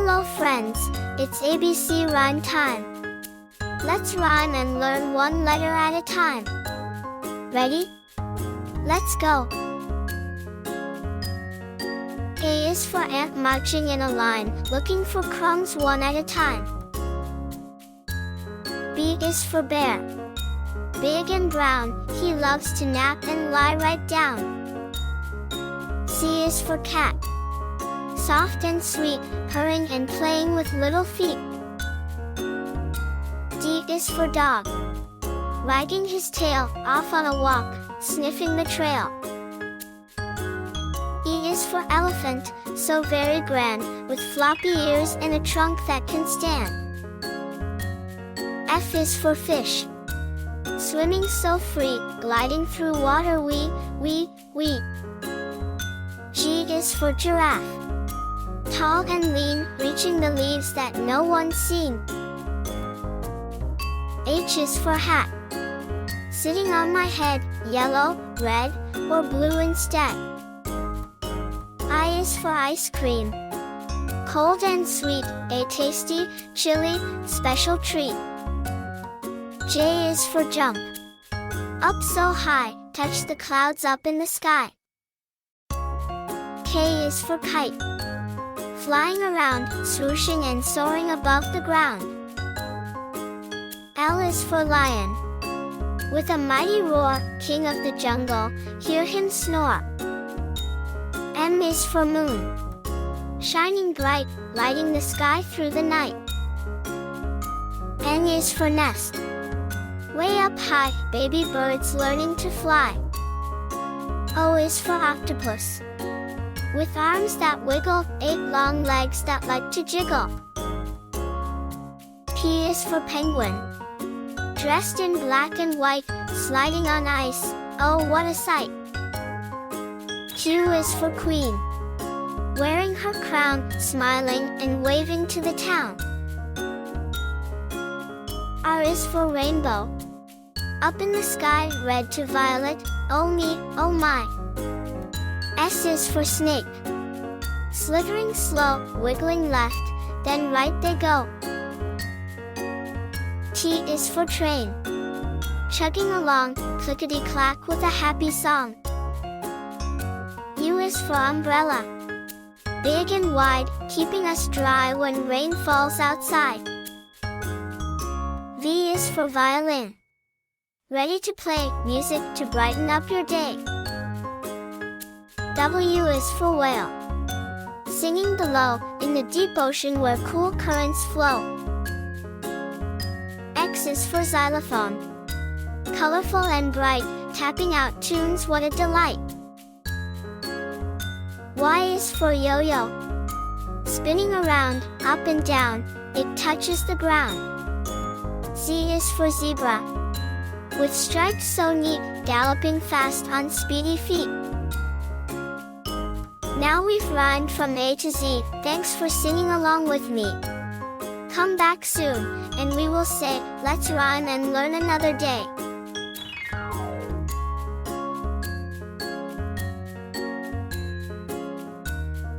Hello friends, it's ABC rhyme time. Let's rhyme and learn one letter at a time. Ready? Let's go. A is for ant marching in a line, looking for crumbs one at a time. B is for bear. Big and brown, he loves to nap and lie right down. C is for cat. Soft and sweet, purring and playing with little feet. D is for dog. Wagging his tail, off on a walk, sniffing the trail. E is for elephant, so very grand, with floppy ears and a trunk that can stand. F is for fish. Swimming so free, gliding through water wee. G is for giraffe. Tall and lean, reaching the leaves that no one's seen. H is for hat. Sitting on my head, yellow, red, or blue instead. I is for ice cream. Cold and sweet, a tasty, chilly, special treat. J is for jump. Up so high, touch the clouds up in the sky. K is for kite. Flying around, swooshing and soaring above the ground. L is for lion. With a mighty roar, king of the jungle, hear him snore. M is for moon. Shining bright, lighting the sky through the night. N is for nest. Way up high, baby birds learning to fly. O is for octopus. With arms that wiggle, 8 long legs that like to jiggle. P is for penguin. Dressed in black and white, sliding on ice, oh what a sight. Q is for queen. Wearing her crown, smiling and waving to the town. R is for rainbow. Up in the sky, red to violet, oh me, oh my. S is for snake. Slithering slow, wiggling left, then right they go. T is for train. Chugging along, clickety-clack with a happy song. U is for umbrella. Big and wide, keeping us dry when rain falls outside. V is for violin. Ready to play music to brighten up your day. W is for whale. Singing below, in the deep ocean where cool currents flow. X is for xylophone. Colorful and bright, tapping out tunes, what a delight. Y is for yo-yo. Spinning around, up and down, it touches the ground. Z is for zebra. With stripes so neat, galloping fast on speedy feet. Now we've rhymed from A to Z, thanks for singing along with me. Come back soon, and we will say, let's rhyme and learn another day.